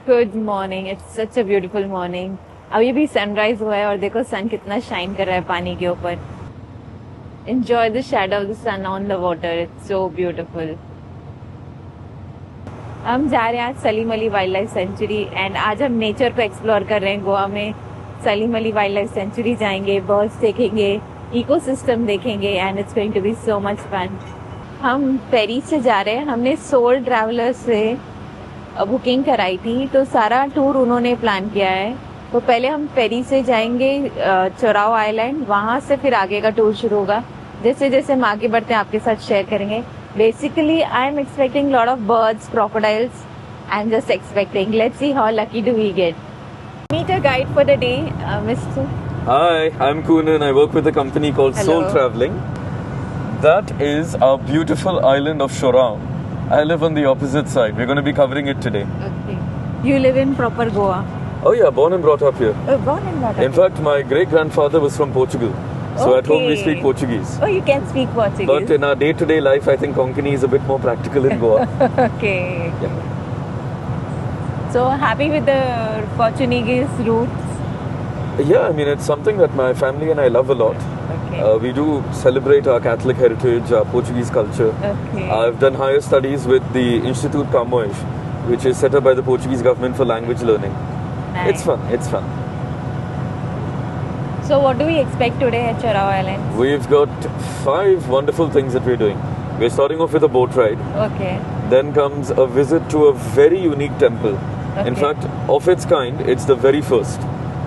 Good morning, it's such a beautiful morning. अभी भी sunrise हुआ है और देखो सन कितना शाइन कर रहा है पानी के ऊपर। Enjoy the shadow of the sun on the water, it's so beautiful. हम जा रहे हैं आज Salim Ali wild life sanctuary and आज हम नेचर को एक्सप्लोर कर रहे हैं गोवा में। Salim Ali wild life sanctuary जाएंगे, बर्ड्स देखेंगे, इकोसिस्टम देखेंगे and it's going to be so much fun. हम पेरिस से जा रहे हैं, हमने सोल ट्रैवलर से बुकिंग कराई थी, तो सारा टूर उन्होंने प्लान किया है। तो पहले हम पेरी से जाएंगे चोराओ आइलैंड, वहाँ से फिर आगे का टूर शुरू होगा। जैसे जैसे हम आगे बढ़ते हैं आपके साथ शेयर करेंगे। Basically I am expecting lot of birds, crocodiles. I'm just expecting. Let's see how lucky do we get. Meet a guide for the day, Mr. Hi, I'm Kunan. I work with a company called Hello. Soul Traveling. That is our beautiful island of Shorao. I live on the opposite side. We're going to be covering it today. Okay. You live in proper Goa. Oh yeah, born and brought up here. Born and brought up. In fact, my great-grandfather was from Portugal. So at home we speak Portuguese. Oh, you can speak Portuguese. But in our day-to-day life, I think Konkani is a bit more practical in Goa. Okay. Yeah. So happy with the Portuguese roots. Yeah, I mean, it's something that my family and I love a lot. Okay. We do celebrate our Catholic heritage, our Portuguese culture. Okay. I've done higher studies with the Institute Camões, which is set up by the Portuguese government for language learning. Nice. It's fun, it's fun. So what do we expect today at Chorao Island? We've got 5 wonderful things that we're doing. We're starting off with a boat ride. Okay. Then comes a visit to a very unique temple. In Okay. fact, of its kind, it's the very first.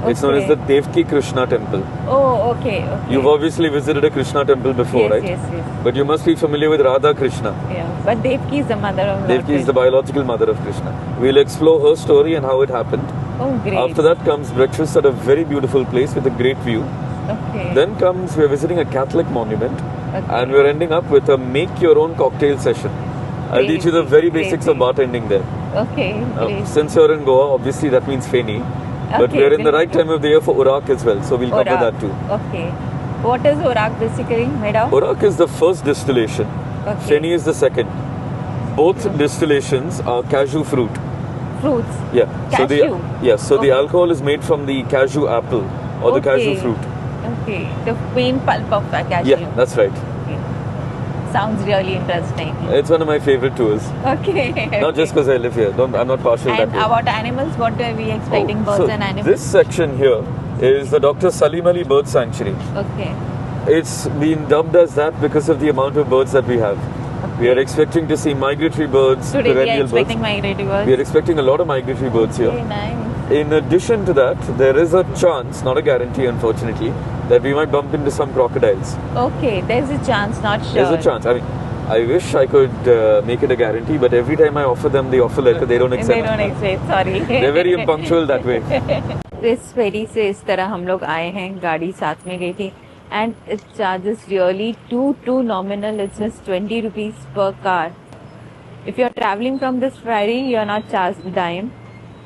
It's known as Okay. the Devki Krishna temple. Oh, okay. Okay. You've obviously visited a Krishna temple before, yes, right? Yes, yes. But you must be familiar with Radha Krishna. Yeah. But Devki is the mother of Lord Devki is the Krishna. biological mother of Krishna. We'll explore her story and how it happened. Oh, great. After that comes breakfast at a very beautiful place with a great view. Okay. Then comes we're visiting a Catholic monument, Okay. and we're ending up with a make your own cocktail session. I'll teach you the very basics of bartending there. Okay. Great. Since you're in Goa, obviously that means Feni. But Okay, we're in the very right time of the year for Urak as well, so we'll cover Orak. that too. Okay. What is Orak basically made of? Urak is the first distillation. Okay. Feni is the second. Both distillations are cashew fruit. Fruits. Yeah. So Cashew? the Okay. alcohol is made from the cashew apple or the cashew Okay. fruit. Okay. The main pulp of a cashew. Yeah, that's right. Okay. Sounds really interesting. It's one of my favorite tours. Okay. Not just because I live here. I'm not partial that And way. about animals, what are we expecting? Oh, Birds so and animals. this section here is the Dr. Salim Ali Bird Sanctuary. Okay. It's been dubbed as that because of the amount of birds that we have. We are expecting to see migratory birds, Today we are perennial expecting birds. migratory birds. We are expecting a lot of migratory birds here. Okay, nice. In addition to that, there is a chance, not a guarantee unfortunately, that we might bump into some crocodiles. Okay, there's a chance, not sure. There's a chance. I mean, I wish I could make it a guarantee, but every time I offer them the offer letter, they don't accept. They don't accept, sorry. They're very impunctual that way. इस फेरी से इस तरह हम लोग आए हैं, गाड़ी साथ में गई थी and it charges really too nominal, it's just 20 rupees per car. If you're traveling from this ferry, you're not charged dime.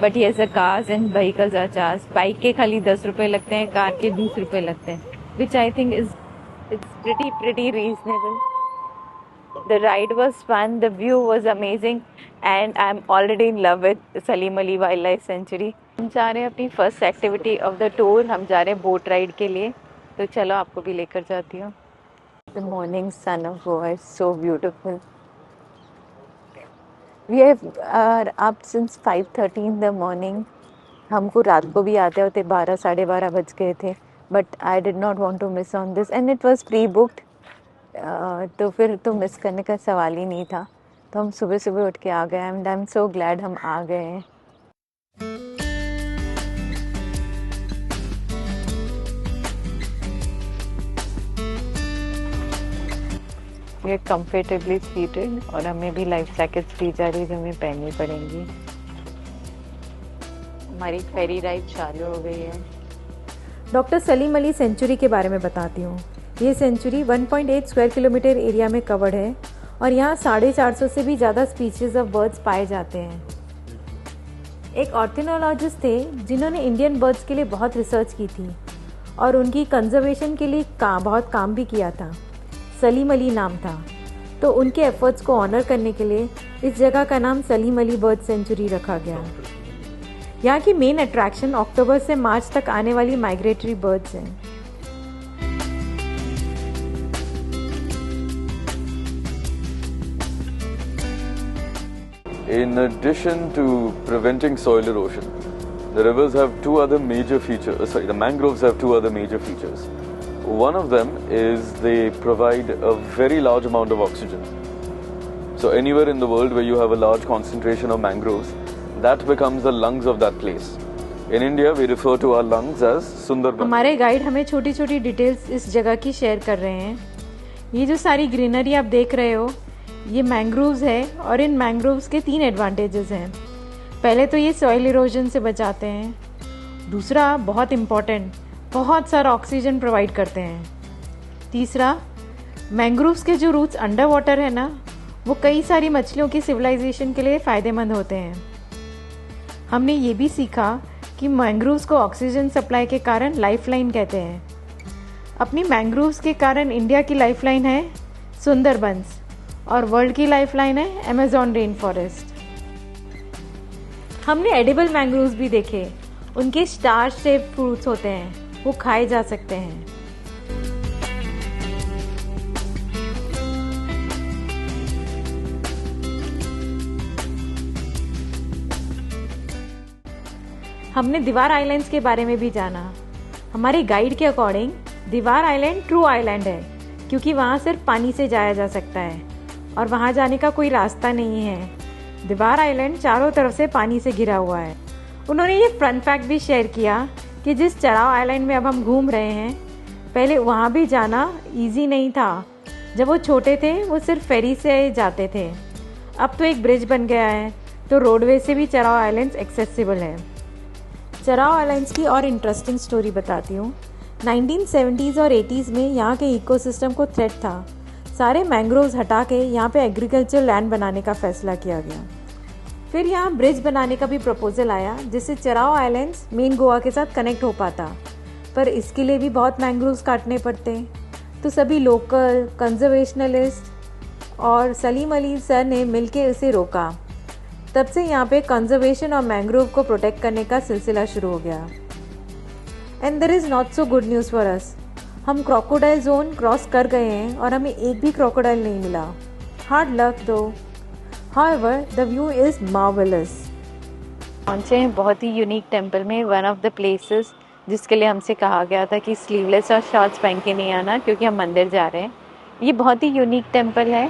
But yes, the cars and vehicles are charged. Bike के खाली 10 रुपए लगते हैं, कार के 20 रुपए लगते हैं, which I think is it's pretty reasonable. The ride was fun, the view was amazing, and I'm already in love with Salim Ali Wildlife Sanctuary. हम जा रहे हैं अपनी first activity of the tour, हम जा रहे हैं बोट राइड के लिए, तो चलो आपको भी लेकर जाती हूँ. The morning sun of Goa is so beautiful. We have up since 5:30 in the morning. हमको रात को भी आते होते 12 साढ़े 12 बज गए थे, but I did not want to miss on this and it was pre booked. तो फिर तो मिस करने का सवाल ही नहीं था, तो हम सुबह सुबह उठ के आ गए and I am so glad हम आ गए हैं. वी आर कंफर्टेबली सीटेड और हमें भी लाइफ जैकेट्स दी जा रही है जो हमें पहननी पड़ेंगी. हमारी फेरी राइड चालू हो गई है. डॉक्टर सलीम अली सेंचुरी के बारे में बताती हूँ. ये सेंचुरी 1.8 स्क्वायर किलोमीटर एरिया में कवर्ड है और यहाँ 450 से भी ज़्यादा स्पीशीज़ ऑफ बर्ड्स पाए जाते हैं. एक ऑर्थिनोलॉजिस्ट थे जिन्होंने इंडियन बर्ड्स के लिए बहुत रिसर्च की थी और उनकी कंजर्वेशन के लिए बहुत काम भी किया था. सलीम अली नाम था, तो उनके एफर्ट्स को ऑनर करने के लिए इस जगह का नाम सलीम अली बर्ड सेंचुरी रखा गया. यहाँ की मेन अट्रैक्शन अक्टूबर से मार्च तक आने वाली माइग्रेटरी बर्ड्स हैं। In addition to preventing soil erosion, the rivers have two other major features. The mangroves have two other major features. One of them is they provide a very large amount of oxygen. So anywhere in the world where you have a large concentration of mangroves, that becomes the lungs of that place. In India, we refer to our lungs as Sundarban. हमारे guide हमें छोटी छोटी details इस जगह की share कर रहे हैं। ये जो सारी ग्रीनरी आप देख रहे हो, ये मैंग्रोव्स है और इन मैंग्रोव्स के 3 एडवांटेजेस हैं। पहले तो ये सॉइल इरोजन से बचाते हैं। दूसरा, बहुत इम्पॉर्टेंट, बहुत सारा ऑक्सीजन प्रोवाइड करते हैं। तीसरा, मैंग्रोव्स के जो रूट्स अंडर वाटर है ना, वो कई सारी मछलियों की सिविलाइजेशन के लिए फ़ायदेमंद होते हैं। हमने ये भी सीखा कि मैंग्रोव्स को ऑक्सीजन सप्लाई के कारण लाइफलाइन कहते हैं। अपनी मैंग्रोव्स के कारण इंडिया की लाइफलाइन है सुंदरबंस और वर्ल्ड की लाइफलाइन है अमेज़न रेन फॉरेस्ट। हमने एडिबल मैंग्रोव्स भी देखे। उनके स्टार शेप फ्रूट्स होते हैं, वो खाए जा सकते हैं। हमने दीवार आइलैंड्स के बारे में भी जाना। हमारे गाइड के अकॉर्डिंग दीवार आइलैंड ट्रू आइलैंड है, क्योंकि वहाँ सिर्फ पानी से जाया जा सकता है और वहाँ जाने का कोई रास्ता नहीं है। दीवार आइलैंड चारों तरफ से पानी से घिरा हुआ है। उन्होंने ये फन फैक्ट भी शेयर किया कि जिस चराव आइलैंड में अब हम घूम रहे हैं, पहले वहाँ भी जाना इजी नहीं था। जब वो छोटे थे वो सिर्फ फेरी से जाते थे। अब तो एक ब्रिज बन गया है, तो रोडवे से भी चराव आइलैंड्स एक्सेसिबल है। चराव आइलैंड्स की और इंटरेस्टिंग स्टोरी बताती हूँ। 1970s और 80s में यहाँ के इकोसिस्टम को थ्रेट था। सारे मैंग्रोव्स हटा के यहाँ पे एग्रीकल्चर लैंड बनाने का फैसला किया गया। फिर यहाँ ब्रिज बनाने का भी प्रपोजल आया, जिससे चराव आइलैंड्स मेन गोवा के साथ कनेक्ट हो पाता, पर इसके लिए भी बहुत मैंग्रोव्स काटने पड़ते। तो सभी लोकल कंजर्वेशनलिस्ट और सलीम अली सर ने मिलकर इसे रोका। तब से यहाँ पे कंजर्वेशन और मैंग्रोव को प्रोटेक्ट करने का सिलसिला शुरू हो गया। And there is not so good news for us. हम क्रोकोडाइल जोन क्रॉस कर गए हैं और हमें एक भी क्रोकोडाइल नहीं मिला। हार्ड लक दो। However the view is marvellous. पहुँचे हैं बहुत ही यूनिक टेम्पल में, वन ऑफ द प्लेसेस जिसके लिए हमसे कहा गया था कि स्लीवलेस और शॉर्ट्स पहन के नहीं आना, क्योंकि हम मंदिर जा रहे हैं। ये बहुत ही यूनिक टेम्पल है।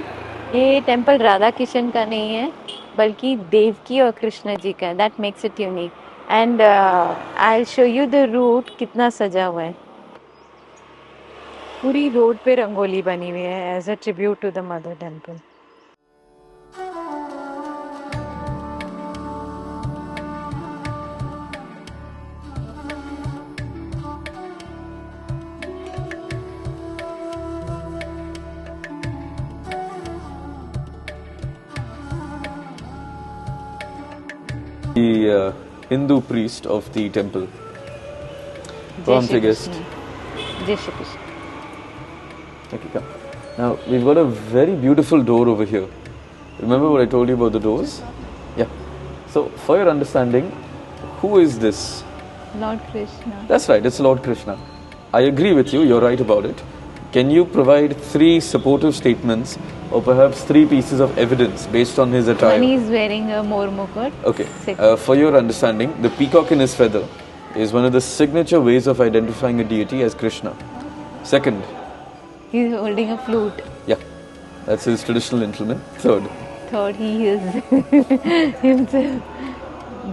ये टेम्पल राधा कृष्ण का नहीं है, बल्कि देवकी और कृष्ण जी का है। That makes it unique. And I will show you the route कितना सजा हुआ है। पूरी रोड पे रंगोली बनी हुई है as a tribute to the mother temple. The Hindu priest of the temple. From the guest. जय Shri Krishna. Okay, come. Now we've got a very beautiful door over here. Remember what I told you about the doors? Yeah. So for your understanding, who is this? Lord Krishna. That's right, it's Lord Krishna. I agree with you, you're right about it. Can you provide 3 supportive statements or perhaps 3 pieces of evidence based on his attire? One is wearing a Moor Mukut. Okay. For your understanding, the peacock in his feather is one of the signature ways of identifying a deity as Krishna. Second, he's holding a flute. Yeah, that's his traditional instrument. Third, he is himself.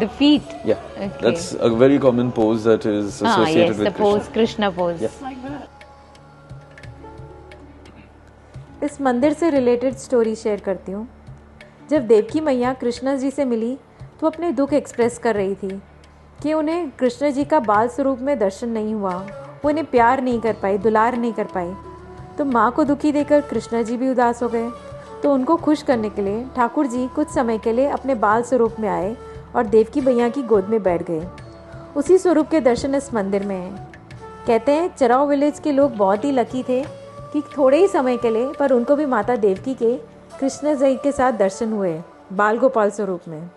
The feet. Yeah, Okay. that's a very common pose that is associated yes, with the pose, Krishna pose. Yeah. इस मंदिर से related story share करती हूँ। जब देवकी मैया कृष्ण जी से मिली तो अपने दुख एक्सप्रेस कर रही थी कि उन्हें कृष्ण जी का बाल स्वरूप में दर्शन नहीं हुआ, वो उन्हें प्यार नहीं कर पाई, दुलार नहीं कर पाई। तो माँ को दुखी देखकर कृष्ण जी भी उदास हो गए। तो उनको खुश करने के लिए ठाकुर जी कुछ समय के लिए अपने बाल स्वरूप में आए और देवकी मैया की गोद में बैठ गए। उसी स्वरूप के दर्शन इस मंदिर में हैं। कहते हैं चराव विलेज के लोग बहुत ही लकी थे कि थोड़े ही समय के लिए पर उनको भी माता देवकी के कृष्ण जी के साथ दर्शन हुए बाल गोपाल स्वरूप में।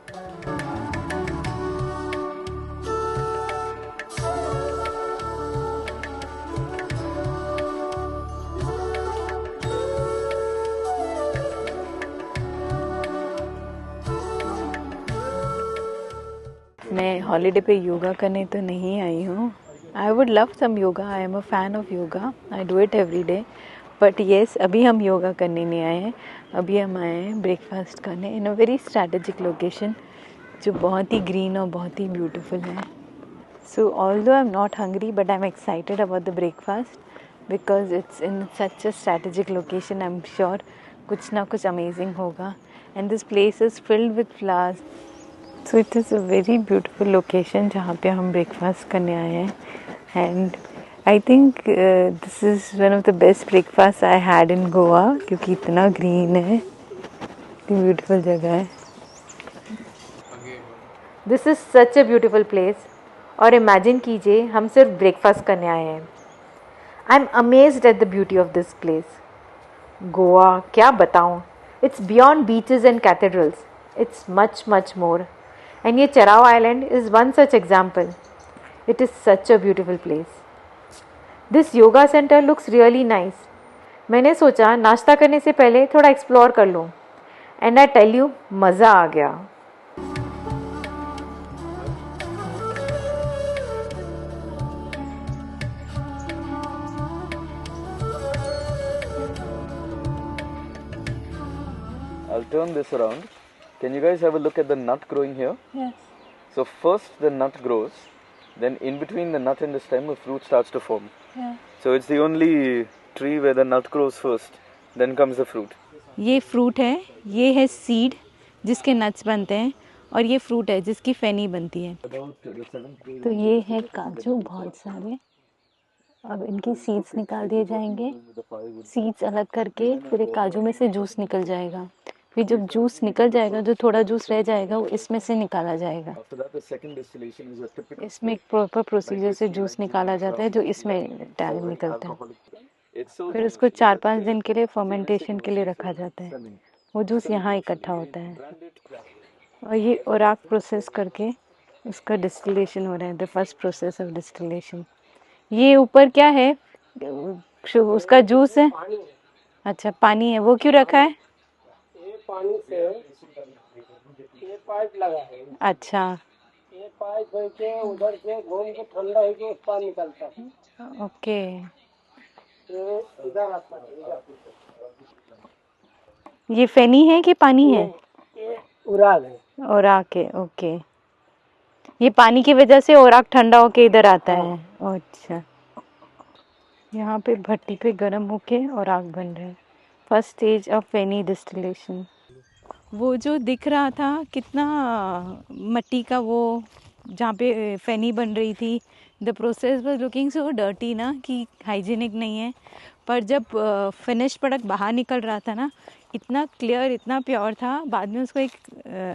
मैं हॉलीडे पे योगा करने तो नहीं आई हूँ. I would love some yoga. I am a fan of yoga. I do it every day. But yes, अभी हम योगा करने नहीं आए हैं. अभी हम आए हैं ब्रेकफास्ट करने इन अ वेरी स्ट्रैटेजिक लोकेशन जो बहुत ही ग्रीन और बहुत ही ब्यूटीफुल है. सो although I am not hungry but I am excited about the breakfast because it's in such a strategic location. I am sure कुछ ना कुछ अमेजिंग होगा. And this place is filled with flowers. So it is a very beautiful location जहाँ पे हम breakfast करने आए हैं. And I think this is one of the best breakfasts I had in Goa क्योंकि इतना green है, इतनी beautiful जगह है. This is such a beautiful place. और इमेजिन कीजिए हम सिर्फ ब्रेकफास्ट करने आए हैं. I am amazed at the beauty of this place. Goa क्या बताऊँ. It's beyond beaches and cathedrals. It's much much more. And ये चराव Island is one such example. It is such a beautiful place. This yoga center looks really nice. मैंने सोचा नाश्ता करने से पहले थोड़ा एक्सप्लोर कर लूँ. And I tell you, मज़ा आ गया. I'll turn this around. Can you guys have a look at the nut growing here? Yes. So first the nut grows, then in between the nut and the stem a fruit starts to form. Yeah. So it's the only tree where the nut grows first, then comes the fruit. ये fruit है, ये है seed जिसके nuts बनते हैं और ये fruit है जिसकी फेनी बनती है. तो ये है काजू बहुत सारे. अब इनकी सीड्स निकाल दिए जाएंगे. सीड्स अलग करके फिर एक काजू में से जूस निकल जाएगा. फिर जब जूस निकल जाएगा, जो थोड़ा जूस रह जाएगा वो इसमें से निकाला जाएगा. इसमें एक प्रॉपर प्रोसीजर से जूस निकाला जाता है जो इसमें टाइम निकलता है. फिर उसको 4-5 दिन के लिए फर्मेंटेशन के लिए रखा जाता है. वो जूस यहाँ इकट्ठा होता है और ये ओराक प्रोसेस करके उसका डिस्टिलेशन हो रहा है. The first process of distillation. ये ऊपर क्या है? उसका जूस है. अच्छा, पानी है. वो क्यों रखा है? पानी से ये पाइप लगा है. अच्छा, ये पाइप है के उधर से घूम के ठंडा है के उस पार निकलता है. ओके. ये इधर आता है. ये फेनी है कि पानी है? ये उराग है. ओराक है. ओके. ये पानी की वजह से ओराक ठंडा होके इधर आता है. अच्छा. यहाँ पे भट्टी पे गर्म होके ओराक बन रहा है. First stage of feni distillation. वो जो दिख रहा था कितना मट्टी का, वो जहाँ पे फेनी बन रही थी, the process was looking so dirty ना कि हाइजीनिक नहीं है. पर जब फिनिश प्रोडक्ट बाहर निकल रहा था ना, इतना क्लियर, इतना प्योर था. बाद में उसको एक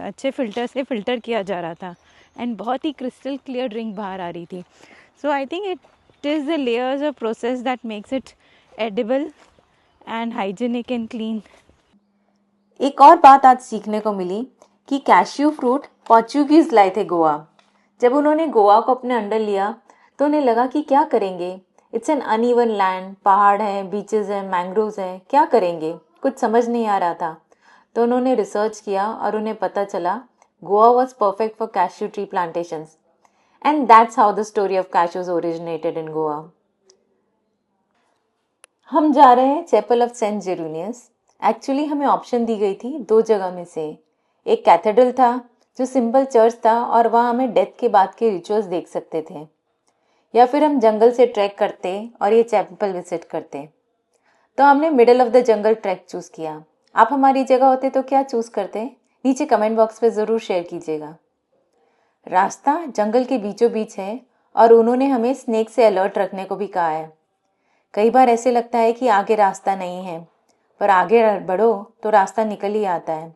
अच्छे फिल्टर से फ़िल्टर किया जा रहा था एंड बहुत ही क्रिस्टल क्लियर ड्रिंक बाहर आ रही थी. So I think it is the layers of process that makes it edible and hygienic and clean. एक और बात आज सीखने को मिली कि कैश्यू फ्रूट पोर्चुगीज लाए थे गोवा. जब उन्होंने गोवा को अपने अंडर लिया तो उन्हें लगा कि क्या करेंगे. It's an uneven land. पहाड़ हैं, बीचेस हैं, मैंग्रोव्स हैं. क्या करेंगे, कुछ समझ नहीं आ रहा था. तो उन्होंने रिसर्च किया और उन्हें पता चला Goa was perfect for cashew tree plantations. And that's how the story of cashews originated in Goa. हम जा रहे हैं चैपल ऑफ सेंट जेरूनियस. एक्चुअली हमें ऑप्शन दी गई थी 2 जगह में से. एक कैथेड्रल था जो सिंपल चर्च था और वहाँ हमें डेथ के बाद के रिचुअल्स देख सकते थे, या फिर हम जंगल से ट्रैक करते और ये चैपल विजिट करते. तो हमने middle of the jungle track choose किया. आप हमारी जगह होते तो क्या चूज़ करते? नीचे कमेंट बॉक्स में ज़रूर शेयर कीजिएगा. रास्ता जंगल के बीचों बीच है और उन्होंने हमें स्नेक से अलर्ट रखने को भी कहा है. कई बार ऐसे लगता है कि आगे रास्ता नहीं है, पर आगे बढ़ो तो रास्ता निकल ही आता है.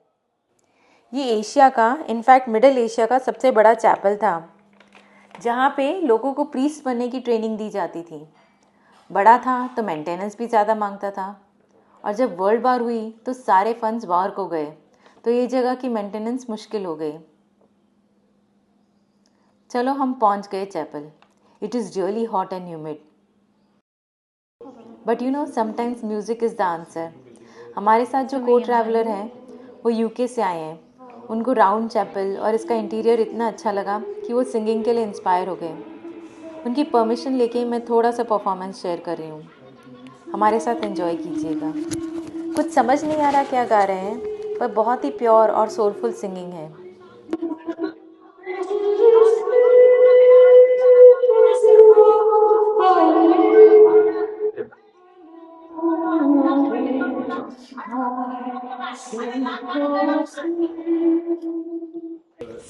ये एशिया का, इनफैक्ट मिडल एशिया का सबसे बड़ा चैपल था जहाँ पे लोगों को प्रीस्ट बनने की ट्रेनिंग दी जाती थी. बड़ा था तो मेंटेनेंस भी ज़्यादा मांगता था और जब वर्ल्ड वार हुई तो सारे फंड्स वॉर को गए, तो ये जगह की मेंटेनेंस मुश्किल हो गई. चलो हम पहुँच गए chapel. It is really hot and humid, but you know sometimes music is the answer. हमारे साथ जो को ट्रैवलर हैं वो यूके से आए हैं उनको राउंड चैपल और इसका इंटीरियर इतना अच्छा लगा कि वो सिंगिंग के लिए इंस्पायर हो गए। उनकी परमिशन लेके मैं थोड़ा सा परफॉर्मेंस शेयर कर रही हूँ, हमारे साथ एंजॉय कीजिएगा। कुछ समझ नहीं आ रहा क्या गा रहे हैं, पर बहुत ही प्योर और सोलफुल सिंगिंग है।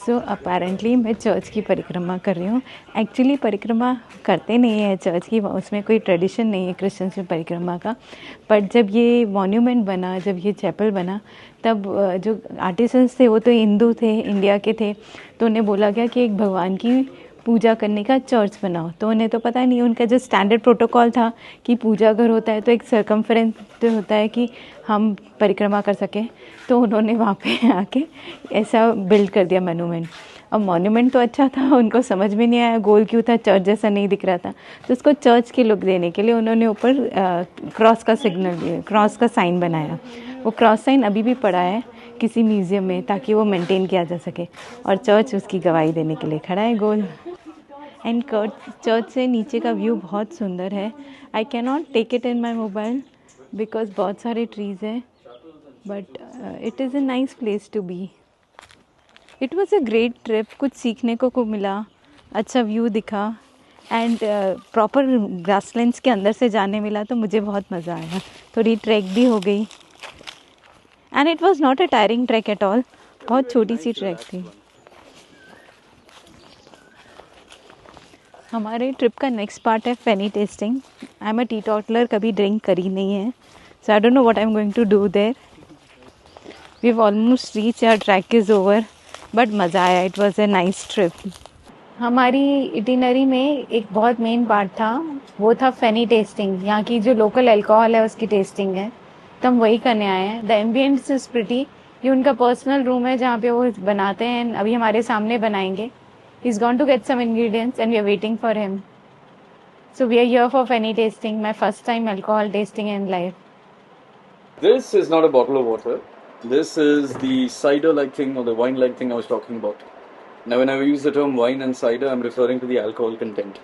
सो अपेरेंटली मैं चर्च की परिक्रमा कर रही हूँ। एक्चुअली परिक्रमा करते नहीं है चर्च की, उसमें कोई ट्रेडिशन नहीं है क्रिश्चियंस में परिक्रमा का। बट जब ये मॉन्यूमेंट बना, जब ये चैपल बना, तब जो आर्टिसंस थे वो तो हिंदू थे, इंडिया के थे, तो उन्हें बोला गया कि एक भगवान की पूजा करने का चर्च बनाओ। तो उन्हें तो पता नहीं, उनका जो स्टैंडर्ड प्रोटोकॉल था कि पूजा घर होता है तो एक सरकमफ्रेंस होता है कि हम परिक्रमा कर सकें, तो उन्होंने वहाँ पे आके ऐसा बिल्ड कर दिया मोन्यूमेंट। अब मोन्यूमेंट तो अच्छा था, उनको समझ में नहीं आया गोल क्यों था, चर्च जैसा नहीं दिख रहा था, तो उसको चर्च के लुक देने के लिए उन्होंने ऊपर क्रॉस का सिग्नल, क्रॉस का साइन बनाया। वो क्रॉस साइन अभी भी पड़ा है किसी म्यूज़ियम में, ताकि वो मेंटेन किया जा सके, और चर्च उसकी गवाही देने के लिए खड़ा है गोल। एंड चर्च से नीचे का व्यू बहुत सुंदर है। I can not take it in my mobile because बहुत सारे ट्रीज़ हैं, but it is a nice place to be. It was a great trip, कुछ सीखने को मिला, अच्छा व्यू दिखा, एंड प्रॉपर ग्रासलैंड्स के अंदर से जाने मिला, तो मुझे बहुत मज़ा आया। थोड़ी ट्रैक भी हो गई, and it was not a tiring track at all, बहुत छोटी सी ट्रैक थी। हमारे ट्रिप का नेक्स्ट पार्ट है feni testing. I am a teetotaler, कभी ड्रिंक करी नहीं है, so I don't know what I am going to do there. We have almost reach, our track is over, but मज़ा आया, it was a nice trip. हमारी itinerary में एक बहुत मेन पार्ट था, वो था फेनी टेस्टिंग। यहाँ की जो लोकल अल्कोहल है उसकी टेस्टिंग है, तो हम वही करने आए हैं। The ambience is pretty. ये उनका पर्सनल रूम है जहाँ पे वो बनाते हैं, अभी हमारे सामने बनाएंगे। He's gone to get some ingredients and we are waiting for him. So we are here for Fenny tasting, my first time alcohol tasting in life. This is not a bottle of water. This is the cider-like thing or the wine-like thing I was talking about. Now, when I use the term wine and cider, I'm referring to the alcohol content.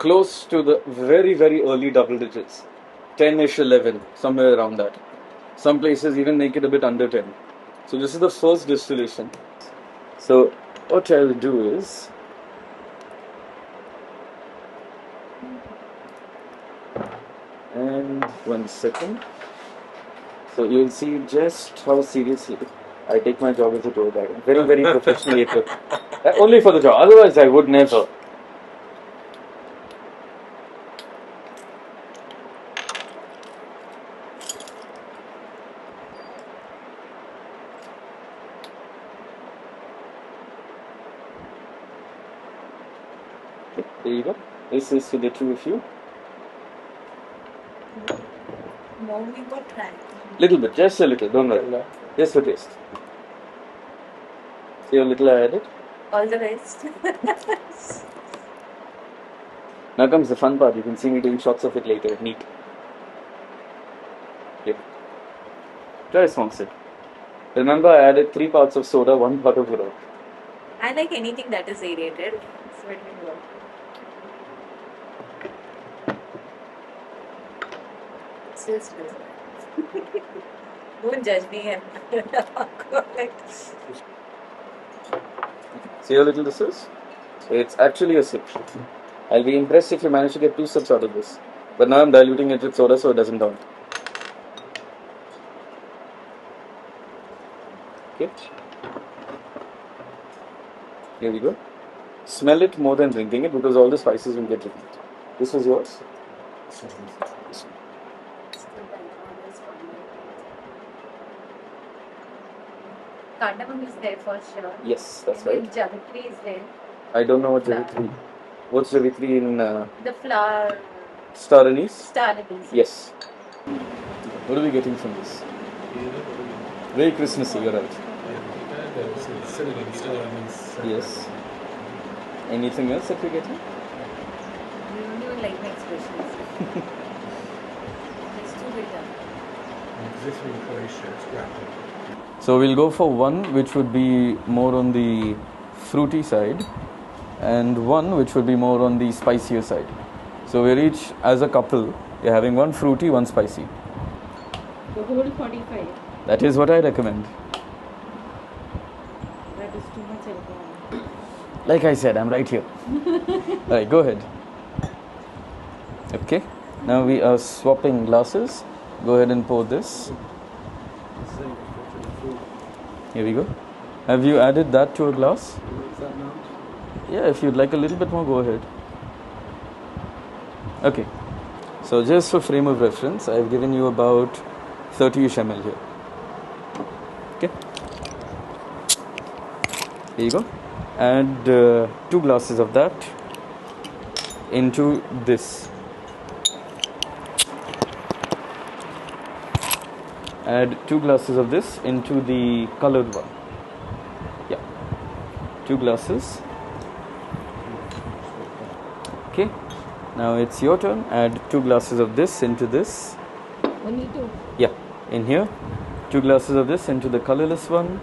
Close to the very, very early double digits. 10-ish, 11, somewhere around that. Some places even make it a bit under 10. So this is the first distillation. So what I'll do is, and 1 second. So you'll see just how seriously I take my job as a tour guide. Very, very professionally. Only for the job. Otherwise, I would never. There you go. This is to the two of you. No, we got try. Little bit, just a little. Don't worry. Just for taste. See how little I added? All the best. Now comes the fun part. You can see me doing shots of it later. Neat. Yep. Try a small sip. Remember, I added 3 parts of soda, 1 part of water. I like anything that is aerated. So it will work. Still smells bad. Don't judge me. See how little this is? It's actually a sip. I'll be impressed if you manage to get 2 sips out of this. But now I'm diluting it with soda so it doesn't count. Okay. Here we go. Smell it more than drinking it because all the spices will get drinking. This was yours? Cardamom is there for sure. Yes, that's And right. Javitri is there. I don't know what Javitri. What's Javitri in The flour, star anise? star anise. Yes. What are we getting from this? Very Christmassy, you're right. Yes. Anything else that we're getting? You don't even like my expressions. It's too bitter. So we'll go for one which would be more on the fruity side and one which would be more on the spicier side. So we're each, as a couple, you're having one fruity, one spicy. The whole 45. That is what I recommend. That is too much alcohol. Like I said, I'm right here. Alright, go ahead. Okay, now we are swapping glasses. Go ahead and pour this. Here we go. Have you added that to a glass? Yeah, if you'd like a little bit more, go ahead. Okay, so just for frame of reference, I've given you about 30-ish ml here. Okay, here you go. Add 2 glasses of that into this. Add 2 glasses of this into the colored one. Yeah, 2 glasses. Okay, now it's your turn. Add 2 glasses of this into this. Only 2. Yeah, in here. 2 glasses of this into the colorless one.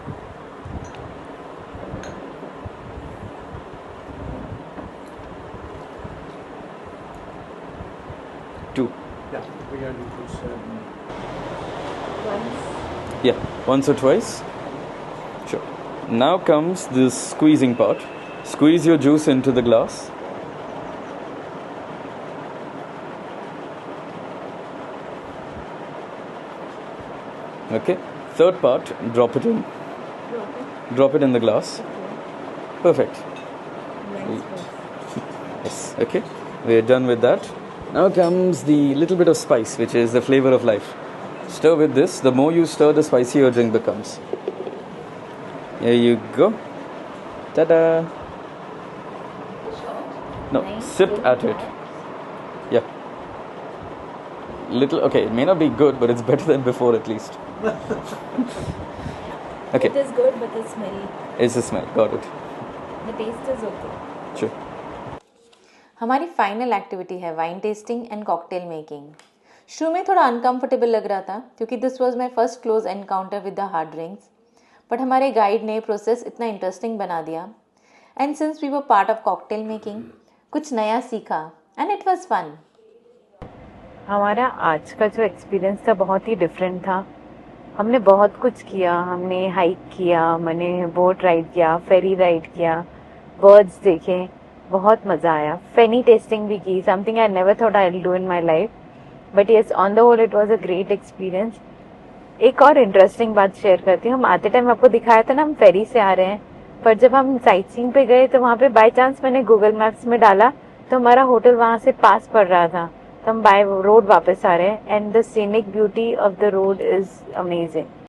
Two. Yeah, we are doing this. Yeah, once or twice. Sure. Now comes this squeezing part. Squeeze your juice into the glass. Okay. Third part, drop it in. Drop it in the glass. Perfect. Yes. Okay. We're done with that. Now comes the little bit of spice, which is the flavor of life. Stir with this. The more you stir, the spicier your drink becomes. Here you go. Ta-da! No, sip at it. Yeah. Little. Okay, it may not be good, but it's better than before at least. Okay. It is good, but the smell. It's the smell. Got it. The taste is okay. Sure. हमारी final activity है wine tasting and cocktail making. शुरू में थोड़ा uncomfortable लग रहा था क्योंकि this was my first close encounter with the hard drinks, but हमारे गाइड ने प्रोसेस इतना इंटरेस्टिंग बना दिया and since we were part of cocktail making कुछ नया सीखा एंड इट वाज फन। हमारा आज का जो एक्सपीरियंस था बहुत ही डिफरेंट था। हमने बहुत कुछ किया, हमने हाइक किया, मैंने बोट राइड किया, फेरी राइड किया, बर्ड्स देखे, बहुत मज़ा आया। फेनी टेस्टिंग भी की, something I never thought I will do in my life, but yes on the whole it was a great experience. एक और इंटरेस्टिंग बात शेयर करती हूँ। हम आते टाइम आपको दिखाया था ना हम फेरी से आ रहे हैं, पर जब हम साइट सीइंग पे गए तो वहाँ पे बाय चांस मैंने गूगल मैप्स में डाला तो हमारा होटल वहाँ से पास पड़ रहा था, तो हम बाय रोड वापस आ रहे हैं and the scenic beauty of the road is amazing.